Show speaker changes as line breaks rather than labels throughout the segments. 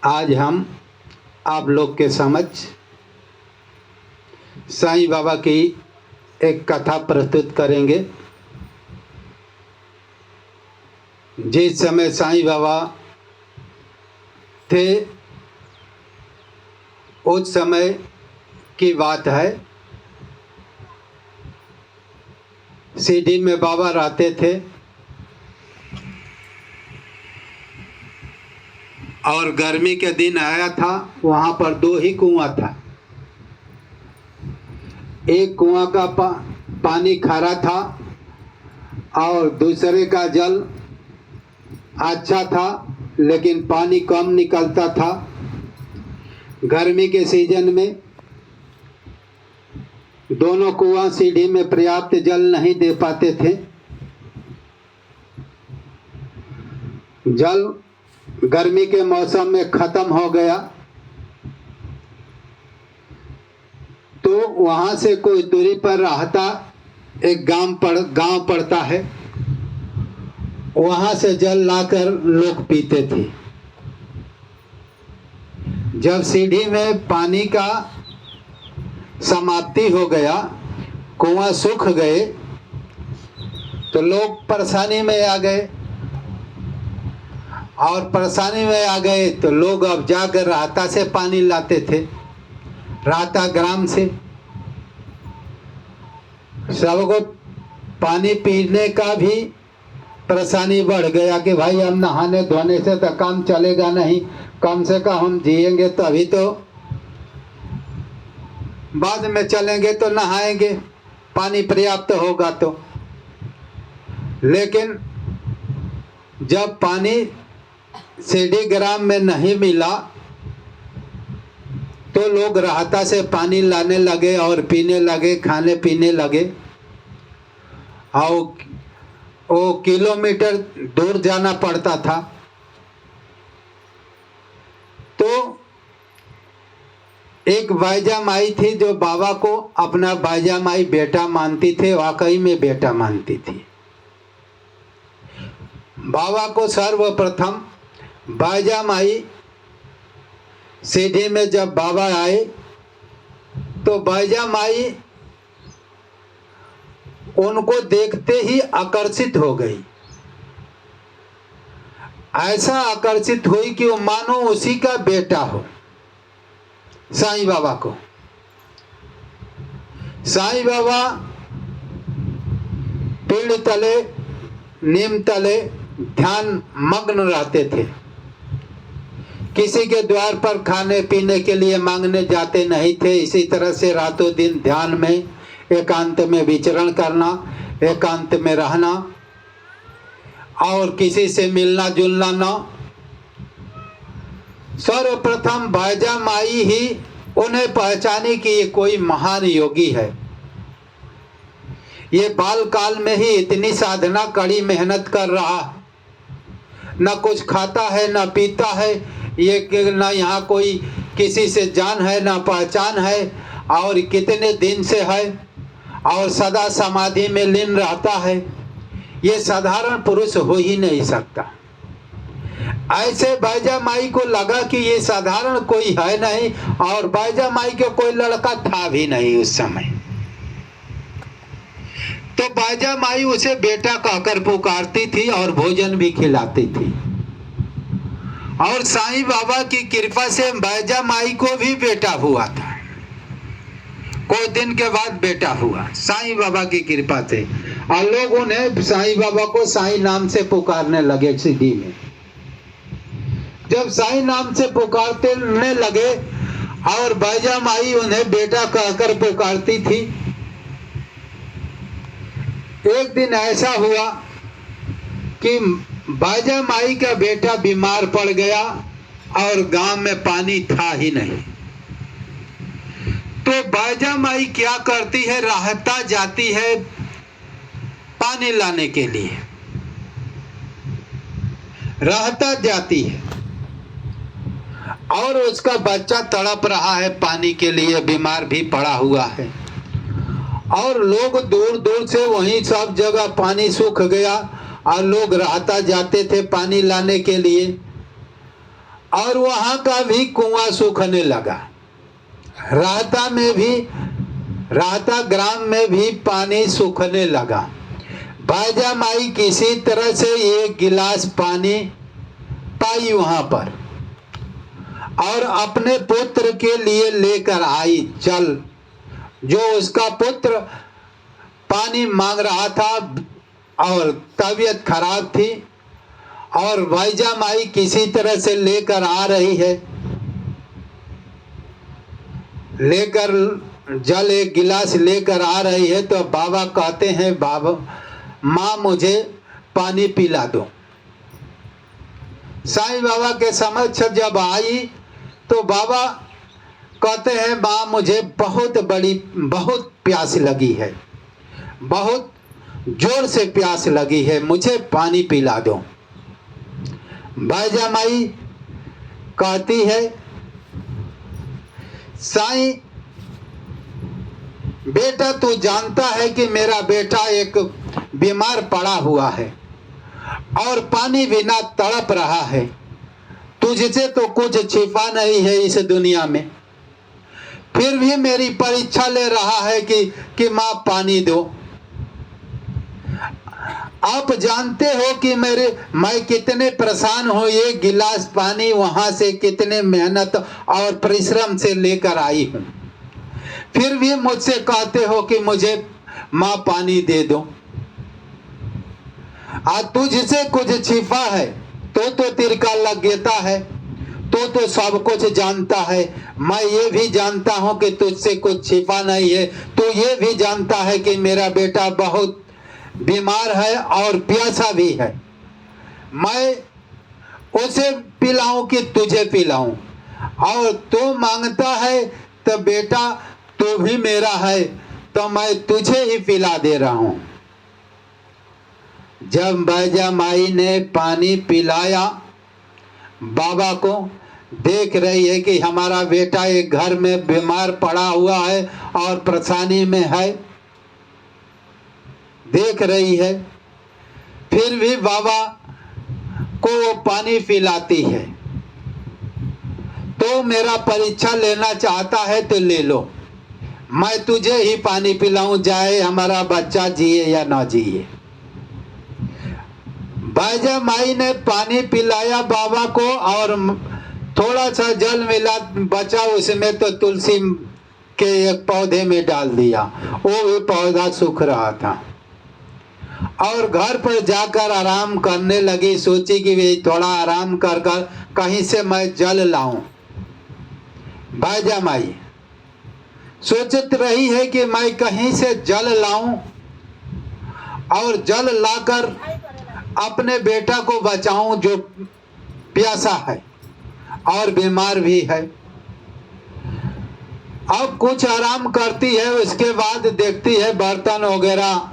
आज हम आप लोग के समक्ष साईं बाबा की एक कथा प्रस्तुत करेंगे। जिस समय साईं बाबा थे उस समय की बात है। सीढ़ी में बाबा रहते थे और गर्मी के दिन आया था। वहाँ पर दो ही कुआं था। एक कुआं का पानी खारा था और दूसरे का जल अच्छा था, लेकिन पानी कम निकलता था। गर्मी के सीजन में दोनों कुआं सीढ़ी में पर्याप्त जल नहीं दे पाते थे। जल गर्मी के मौसम में खत्म हो गया तो वहां से कुछ दूरी पर रहता एक गांव पड़ता है। वहां से जल लाकर लोग पीते थे। जब सीढ़ी में पानी का समाप्ति हो गया, कुआं सूख गए तो लोग परेशानी में आ गए और परेशानी में आ गए तो लोग अब जाकर राहता से पानी लाते थे। राहता ग्राम से सबको पानी पीने का भी परेशानी बढ़ गया कि भाई हम नहाने धोने से तो काम चलेगा नहीं, कम से कम हम जिएंगे तभी तो, बाद में चलेंगे तो नहाएंगे, पानी पर्याप्त होगा तो। लेकिन जब पानी सीढ़ी ग्राम में नहीं मिला तो लोग राहता से पानी लाने लगे और पीने लगे, खाने पीने लगे। और वो किलोमीटर दूर जाना पड़ता था। तो एक बाईजा माई थी जो बाबा को अपना बाईजा माई बेटा मानती थी, वाकई में बेटा मानती थी। बाबा को सर्वप्रथम बाईजा माई सीढ़ी में जब बाबा आए तो बाईजा माई उनको देखते ही आकर्षित हो गई। ऐसा आकर्षित हुई कि वो मानो उसी का बेटा हो। साईं बाबा को साईं बाबा पेड़ तले नीम तले ध्यान मग्न रहते थे। किसी के द्वार पर खाने पीने के लिए मांगने जाते नहीं थे। इसी तरह से रातों दिन ध्यान में एकांत में विचरण करना, एकांत में रहना और किसी से मिलना जुलना न। सर्वप्रथम बाईजा माई ही उन्हें पहचानी कि ये कोई महान योगी है। ये बाल काल में ही इतनी साधना कड़ी मेहनत कर रहा, न कुछ खाता है न पीता है, ये न यहाँ कोई किसी से जान है न पहचान है, और कितने दिन से है और सदा समाधि में लीन रहता है। ये साधारण पुरुष हो ही नहीं सकता। ऐसे बाईजा माई को लगा कि ये साधारण कोई है नहीं, और बाईजा माई के कोई लड़का था भी नहीं उस समय। तो बाईजा माई उसे बेटा कहकर पुकारती थी और भोजन भी खिलाती थी। और साईं बाबा की कृपा से बाईजा माई को भी बेटा हुआ था। कुछ दिन के बाद बेटा हुआ साईं बाबा की कृपा से। और लोग उन्हें साईं बाबा को साईं नाम से पुकारने लगे। सीढ़ी में जब साईं नाम से पुकारने लगे और बाईजा माई उन्हें बेटा कहकर पुकारती थी। एक दिन ऐसा हुआ कि बाईजा माई का बेटा बीमार पड़ गया और गांव में पानी था ही नहीं। तो बाईजा माई क्या करती है, राहता जाती है पानी लाने के लिए। राहता जाती है और उसका बच्चा तड़प रहा है पानी के लिए, बीमार भी पड़ा हुआ है। और लोग दूर दूर से, वहीं सब जगह पानी सूख गया और लोग राहता जाते थे पानी लाने के लिए। और वहां का भी कुआं सूखने लगा। राहता ग्राम में भी पानी सूखने लगा। बाजा माई किसी तरह से एक गिलास पानी पाई वहां पर और अपने पुत्र के लिए लेकर आई जल। जो उसका पुत्र पानी मांग रहा था और तबीयत खराब थी, और बाजा माई किसी तरह से लेकर आ रही है, लेकर जल एक गिलास लेकर आ रही है। तो बाबा कहते हैं, बाबा माँ मुझे पानी पिला दो। साईं बाबा के समक्ष जब आई तो बाबा कहते हैं, माँ मुझे बहुत प्यास लगी है, बहुत जोर से प्यास लगी है, मुझे पानी पिला दो। बाजा माई कहती है, साईं बेटा तू जानता है कि मेरा बेटा एक बीमार पड़ा हुआ है और पानी बिना तड़प रहा है। तुझसे तो कुछ छिपा नहीं है इस दुनिया में, फिर भी मेरी परीक्षा ले रहा है कि माँ पानी दो। आप जानते हो कि मैं कितने परेशान हूँ, ये गिलास पानी वहां से कितने मेहनत और परिश्रम से लेकर आई हूँ, फिर भी मुझसे कहते हो कि मुझे माँ पानी दे दो। आज तुझसे कुछ छिपा है तो तिरका लग देता है, तो सब कुछ जानता है। मैं ये भी जानता हूँ कि तुझसे कुछ छिपा नहीं है। तो ये भी जानता है कि मेरा बेटा बहुत बीमार है और प्यासा भी है। मैं उसे पिलाऊं कि तुझे पिलाऊं, और तू मांगता है तो बेटा तू भी मेरा है, तो मैं तुझे ही पिला दे रहा हूं। जब बाजा माई ने पानी पिलाया, बाबा को देख रही है कि हमारा बेटा एक घर में बीमार पड़ा हुआ है और परेशानी में है, देख रही है, फिर भी बाबा को वो पानी पिलाती है। तो मेरा परीक्षा लेना चाहता है तो ले लो, मैं तुझे ही पानी पिलाऊं, चाहे हमारा बच्चा जिए या ना जिए। बाजा माई ने पानी पिलाया बाबा को और थोड़ा सा जल मिला बचा उसमें, तो तुलसी के एक पौधे में डाल दिया। वो भी पौधा सूख रहा था और घर पर जाकर आराम करने लगी। सोची कि वे थोड़ा आराम कर कहीं से मैं जल लाऊं। बाजा माई सोचत रही है कि मैं कहीं से जल लाऊं और जल लाकर अपने बेटा को बचाऊं जो प्यासा है और बीमार भी है। अब कुछ आराम करती है, उसके बाद देखती है बर्तन वगैरह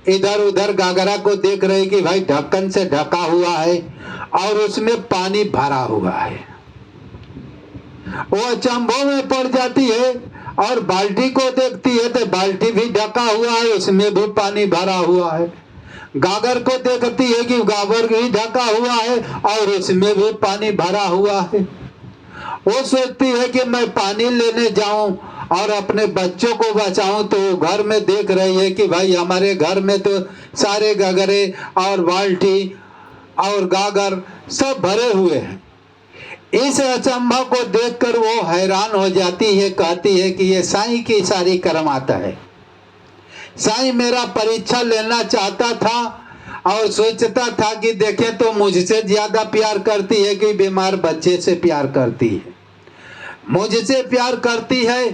इधर उधर गागरा को देख रही कि भाई ढक्कन से ढका हुआ है और उसमें पानी भरा हुआ है। वो अचंभों में पड़ जाती है और बाल्टी को देखती है तो बाल्टी भी ढका हुआ है, उसमें भी पानी भरा हुआ है। गागर को देखती है कि गागर भी ढका हुआ है और उसमें भी पानी भरा हुआ है। वो सोचती है कि मैं पानी लेने जाऊं और अपने बच्चों को बचाऊं, तो घर में देख रही है कि भाई हमारे घर में तो सारे गगरे और बाल्टी और गागर सब भरे हुए हैं। इस अचंभा को देखकर वो हैरान हो जाती है, कहती है कि ये साईं की सारी करमाता है। साईं मेरा परीक्षा लेना चाहता था और सोचता था कि देखे तो मुझसे ज्यादा प्यार करती है कि बीमार बच्चे से प्यार करती है। मुझसे प्यार करती है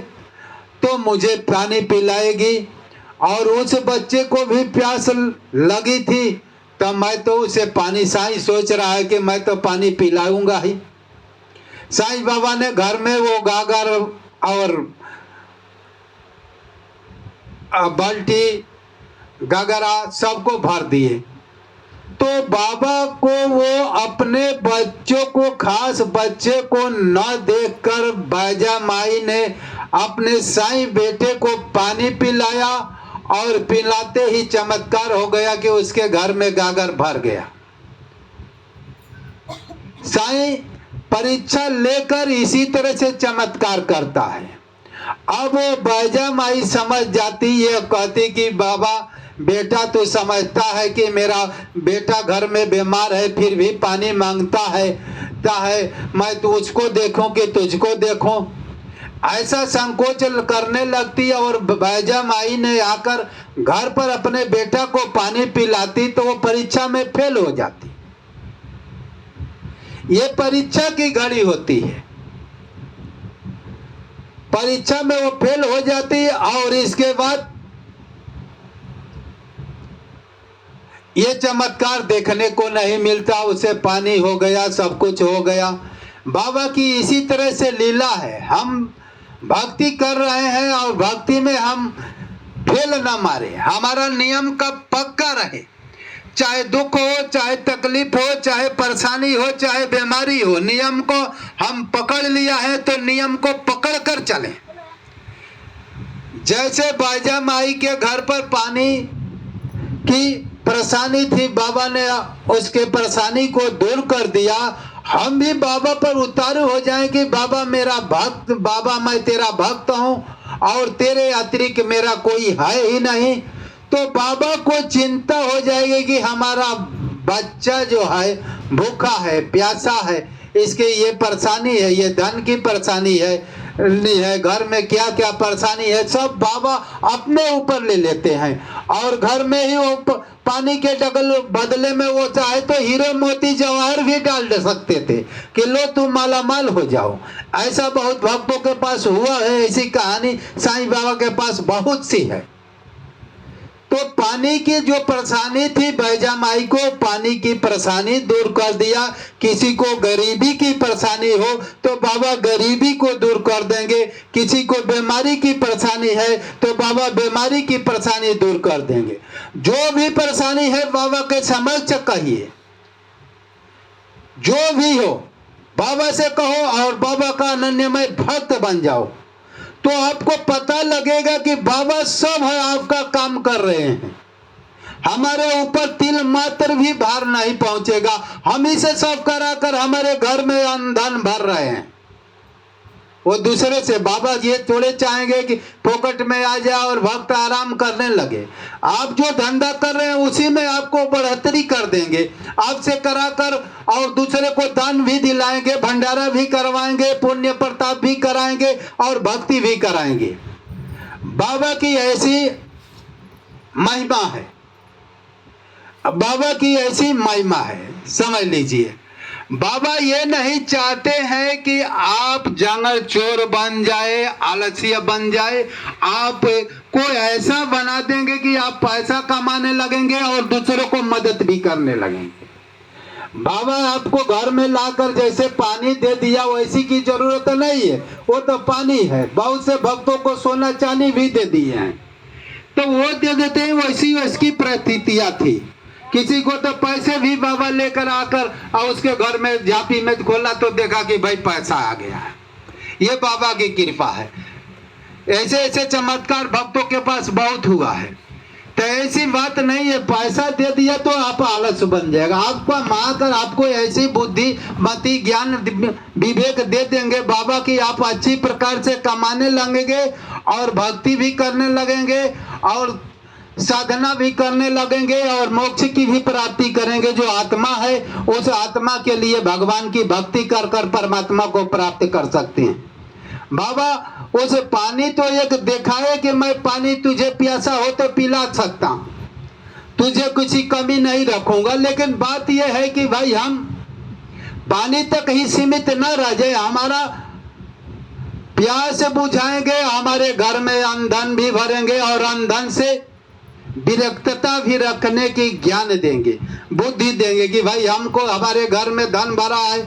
तो मुझे पानी पिलाएगी, और उस बच्चे को भी प्यास लगी थी तो मैं तो उसे पानी, साईं सोच रहा है कि मैं तो पानी पिलाऊंगा ही। साईं बाबा ने घर में वो गागर और बाल्टी गगरा सबको भर दिए। तो बाबा को वो अपने बच्चों को, खास बच्चे को न देखकर बाजा माई ने अपने साईं बेटे को पानी पिलाया, और पिलाते ही चमत्कार हो गया कि उसके घर में गागर भर गया। साईं परीक्षा लेकर इसी तरह से चमत्कार करता है। अब वो बैजा माई समझ जाती, ये कहती कि बाबा बेटा तो समझता है कि मेरा बेटा घर में बीमार है, फिर भी पानी मांगता है मैं तो उसको देखूं कि तुझको देखूं, ऐसा संकोच करने लगती है। और बैजा माई ने आकर घर पर अपने बेटा को पानी पिलाती तो वो परीक्षा में फेल हो जाती। ये परीक्षा की घड़ी होती है, परीक्षा में वो फेल हो जाती है। और इसके बाद ये चमत्कार देखने को नहीं मिलता, उसे पानी हो गया, सब कुछ हो गया। बाबा की इसी तरह से लीला है। हम भक्ति कर रहे हैं और भक्ति में हम फेल ना मारे, हमारा नियम का पक्का रहे, चाहे दुख हो, चाहे तकलीफ हो, चाहे परेशानी हो, चाहे बीमारी हो, नियम को हम पकड़ लिया है तो नियम को पकड़ कर चलें। जैसे बैजा माई के घर पर पानी की परेशानी थी, बाबा ने उसके परेशानी को दूर कर दिया। हम भी बाबा पर उतारू हो जाएं कि बाबा मेरा भक्त, बाबा मैं तेरा भक्त हूँ और तेरे अतिरिक्त मेरा कोई है ही नहीं। तो बाबा को चिंता हो जाएगी कि हमारा बच्चा जो है भूखा है, प्यासा है, इसके ये परेशानी है, ये धन की परेशानी है, घर में क्या क्या परेशानी है, सब बाबा अपने ऊपर ले लेते हैं। और घर में ही वो पानी के बदले में वो चाहे तो हीरो मोती जवाहर भी डाल दे सकते थे कि लो तुम मालामाल हो जाओ। ऐसा बहुत भक्तों के पास हुआ है, ऐसी कहानी साईं बाबा के पास बहुत सी है। तो पानी की जो परेशानी थी, बैजा माई को पानी की परेशानी दूर कर दिया। किसी को गरीबी की परेशानी हो तो बाबा गरीबी को दूर कर देंगे, किसी को बीमारी की परेशानी है तो बाबा बीमारी की परेशानी दूर कर देंगे। जो भी परेशानी है बाबा के समक्ष कहिए, जो भी हो बाबा से कहो और बाबा का अनन्यमय भक्त बन जाओ, तो आपको पता लगेगा कि बाबा सब है आपका काम कर रहे हैं। हमारे ऊपर तिल मात्र भी भार नहीं पहुंचेगा, हम ही से सब कराकर हमारे घर में अन्न धन भर रहे हैं। वो दूसरे से बाबा ये थोड़े चाहेंगे कि फोकट में आ जाए और भक्त आराम करने लगे। आप जो धंधा कर रहे हैं उसी में आपको बढ़ोतरी कर देंगे, आपसे कराकर और दूसरे को दान भी दिलाएंगे, भंडारा भी करवाएंगे, पुण्य प्रताप भी कराएंगे और भक्ति भी कराएंगे। बाबा की ऐसी महिमा है, बाबा की ऐसी महिमा है, समझ लीजिए। बाबा ये नहीं चाहते हैं कि आप जंगल चोर बन जाए, आलस्य बन जाए। आप को ऐसा बना देंगे कि आप पैसा कमाने लगेंगे और दूसरों को मदद भी करने लगेंगे। बाबा आपको घर में लाकर जैसे पानी दे दिया वैसी की जरूरत नहीं है, वो तो पानी है। बहुत से भक्तों को सोना चांदी भी दे दिए हैं तो वो दे देते हैं, वैसी उसकी प्रतीतियां थी। किसी को तो पैसे भी बाबा लेकर आकर और उसके घर में झांपी में खोला तो देखा कि भाई पैसा आ गया है। ये बाबा की कृपा है। ऐसे ऐसे चमत्कार भक्तों के पास बहुत हुआ है। तो ऐसी बात नहीं है पैसा दे दिया तो आप आलस बन जाएगा। आपको मांकर आपको ऐसी बुद्धि मति ज्ञान विवेक दे देंगे बाबा की, आप अच्छी प्रकार से कमाने लगेंगे और भक्ति भी करने लगेंगे और साधना भी करने लगेंगे और मोक्ष की भी प्राप्ति करेंगे। जो आत्मा है उस आत्मा के लिए भगवान की भक्ति कर कर परमात्मा को प्राप्त कर सकते हैं। बाबा उस पानी तो एक दिखाए कि मैं पानी तुझे प्यासा हो तो पिला सकता हूं, तुझे कुछ कमी नहीं रखूंगा। लेकिन बात यह है कि भाई हम पानी तक ही सीमित न रह जाए, हमारा प्यास बुझाएंगे, हमारे घर में अन्न धन भी भरेंगे और अन्न धन से विरक्तता भी रखने की ज्ञान देंगे, बुद्धि देंगे कि भाई हमको हमारे घर में धन भरा है,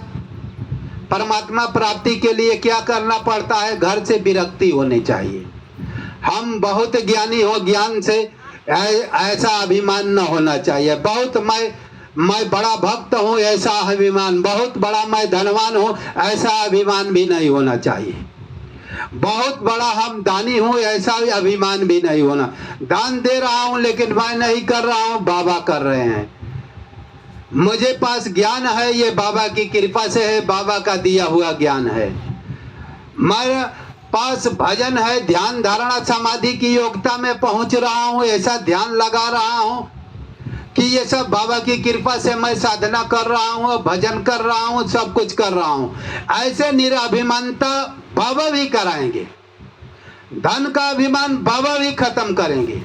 परमात्मा प्राप्ति के लिए क्या करना पड़ता है, घर से विरक्ति होनी चाहिए। हम बहुत ज्ञानी हो, ज्ञान से ऐसा अभिमान न होना चाहिए। बहुत मैं बड़ा भक्त हूँ ऐसा अभिमान, बहुत बड़ा मैं धनवान हूँ ऐसा अभिमान भी नहीं होना चाहिए। बहुत बड़ा हम दानी हूँ ऐसा अभिमान भी नहीं होना। दान दे रहा हूँ लेकिन मैं नहीं कर रहा हूँ, बाबा कर रहे हैं। मुझे पास ज्ञान है, ये बाबा की कृपा से है, बाबा का दिया हुआ ज्ञान है। मेरे पास भजन है, ध्यान धारणा समाधि की योग्यता में पहुंच रहा हूँ, ऐसा ध्यान लगा रहा हूँ कि ये सब बाबा की कृपा से मैं साधना कर रहा हूँ, भजन कर रहा हूँ, सब कुछ कर रहा हूँ। ऐसे निराभिमानता बाबा भी कराएंगे। धन का अभिमान बाबा भी खत्म करेंगे।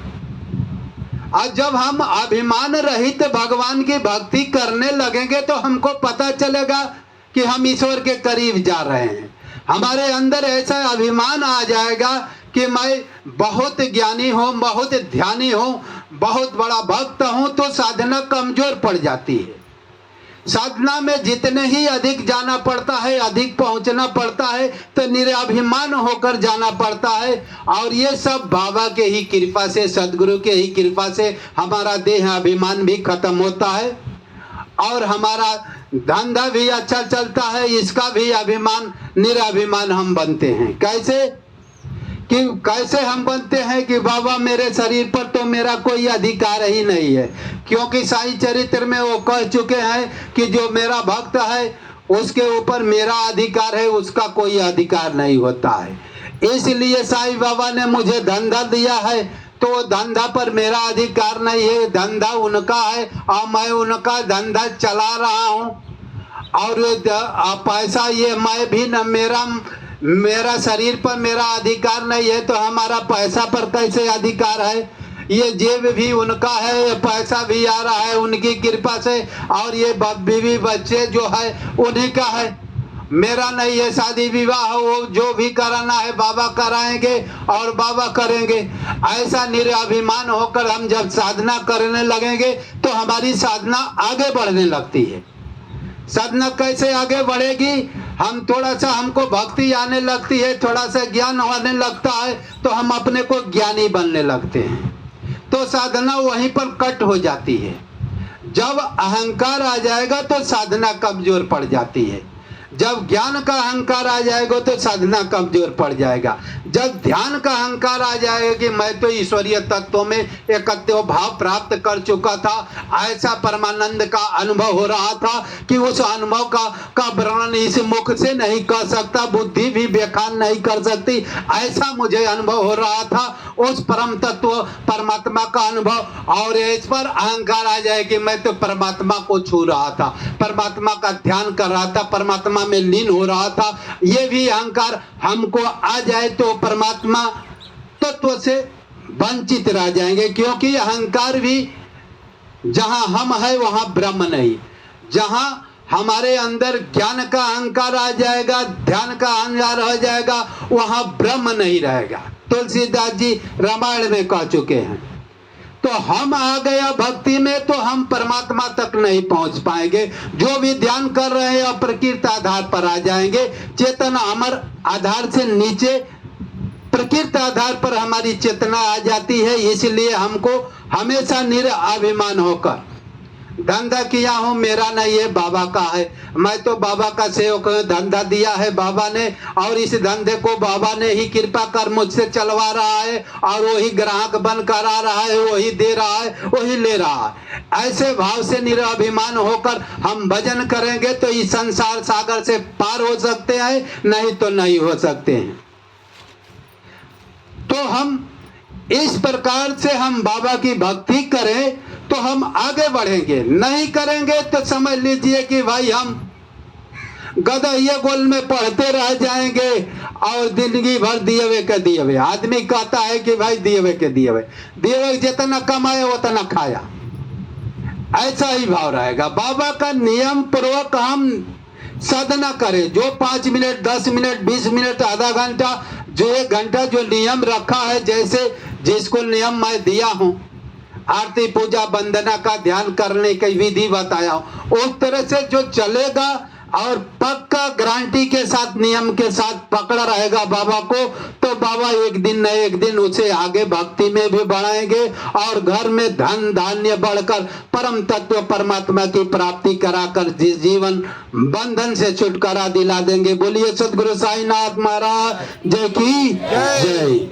और जब हम अभिमान रहित भगवान की भक्ति करने लगेंगे तो हमको पता चलेगा कि हम ईश्वर के करीब जा रहे हैं। हमारे अंदर ऐसा अभिमान आ जाएगा कि मैं बहुत ज्ञानी हूँ, बहुत ध्यानी हूँ, बहुत बड़ा भक्त हूँ, तो साधना कमजोर पड़ जाती है। साधना में जितने ही अधिक जाना पड़ता है, अधिक पहुंचना पड़ता है, तो निराभिमान होकर जाना पड़ता है। और ये सब बाबा के ही कृपा से, सदगुरु के ही कृपा से हमारा देह अभिमान भी खत्म होता है और हमारा धंधा भी अच्छा चलता है। इसका भी अभिमान, निराभिमान हम बनते हैं। कैसे हम बनते हैं कि बाबा मेरे शरीर पर तो मेरा कोई अधिकार ही नहीं है, क्योंकि साईं चरित्र में वो कह चुके हैं कि जो मेरा भक्त है उसके ऊपर मेरा अधिकार है, उसका कोई अधिकार नहीं होता है। इसलिए साईं बाबा ने मुझे धंधा दिया है, तो धंधा पर मेरा अधिकार नहीं है, धंधा उनका है और मैं उनका धंधा चला रहा हूँ। और पैसा ये मैं भी न, मेरा शरीर पर मेरा अधिकार नहीं है, तो हमारा पैसा पर कैसे अधिकार है? ये जेब भी उनका है, ये पैसा भी आ रहा है उनकी कृपा से, और ये बीवी बच्चे जो है उन्हीं का है, मेरा नहीं है। शादी विवाह वो जो भी कराना है बाबा कराएंगे और बाबा करेंगे। ऐसा निराभिमान होकर हम जब साधना करने लगेंगे तो हमारी साधना आगे बढ़ने लगती है। साधना कैसे आगे बढ़ेगी? हम थोड़ा सा, हमको भक्ति आने लगती है, थोड़ा सा ज्ञान आने लगता है, तो हम अपने को ज्ञानी बनने लगते हैं, तो साधना वहीं पर कट हो जाती है। जब अहंकार आ जाएगा तो साधना कमजोर पड़ जाती है। जब ज्ञान का अहंकार आ जाएगा तो साधना कमजोर पड़ जाएगा। जब ध्यान का अहंकार आ जाएगा कि मैं तो ईश्वरीय तत्वों में एकत्व भाव प्राप्त कर चुका था, ऐसा परमानंद का अनुभव हो रहा था कि उस अनुभव का वर्णन इस मुख से नहीं कर सकता, बुद्धि भी व्याख्यान नहीं कर सकती, ऐसा मुझे अनुभव हो रहा था उस परम तत्व परमात्मा का अनुभव। और इस पर अहंकार आ जाए कि मैं तो परमात्मा को छू रहा था, परमात्मा का ध्यान कर रहा था, परमात्मा में लीन हो रहा था, ये भी अहंकार हमको आ जाए तो परमात्मा तत्व से वंचित रह जाएंगे। क्योंकि अहंकार भी, जहां हम है वहां ब्रह्म नहीं। जहां हमारे अंदर ज्ञान का अहंकार आ जाएगा, ध्यान का अहंकार हो जाएगा, वहां ब्रह्म नहीं रहेगा। तुलसीदास जी रामायण में कह चुके हैं। तो हम आ गया भक्ति में तो हम परमात्मा तक नहीं पहुंच पाएंगे। जो भी ध्यान कर रहे हैं अप्रकृत आधार पर आ जाएंगे। चेतन अमर आधार से नीचे प्रकृत आधार पर हमारी चेतना आ जाती है। इसलिए हमको हमेशा निराभिमान होकर, धंधा किया हूं मेरा नहीं है, बाबा का है, मैं तो बाबा का सेवक हूं, धंधा दिया है बाबा ने और इस धंधे को बाबा ने ही कृपा कर मुझसे चलवा रहा है और वही ग्राहक बन कर आ रहा है, वही दे रहा है, वही ले रहा है। ऐसे भाव से निराभिमान होकर हम भजन करेंगे तो इस संसार सागर से पार हो सकते हैं, नहीं तो नहीं हो सकते हैं। तो हम इस प्रकार से हम बाबा की भक्ति करें तो हम आगे बढ़ेंगे। नहीं करेंगे तो समझ लीजिए कि भाई हम गधइये गोल में पढ़ते रह जाएंगे और जिंदगी भर दिए हुए के दिए हुए। आदमी कहता है कि भाई दिए हुए के दिए हुए जितना कमाए उतना खाया, ऐसा ही भाव रहेगा। बाबा का नियम पूर्वक हम साधना करें। जो 5 मिनट 10 मिनट 20 मिनट आधा घंटा जो 1 घंटा जो नियम रखा है, जैसे जिसको नियम मैं दिया हूं, आरती पूजा वंदना का ध्यान करने की विधि बताया हूं, उस तरह से जो चलेगा और पक्का गारंटी के साथ नियम के साथ पकड़ा रहेगा बाबा को, तो बाबा एक दिन न एक दिन उसे आगे भक्ति में भी बढ़ाएंगे और घर में धन धान्य बढ़कर परम तत्व परमात्मा की प्राप्ति कराकर जीवन बंधन से छुटकारा दिला देंगे। बोलिए सदगुरु साईनाथ महाराज जय की जय।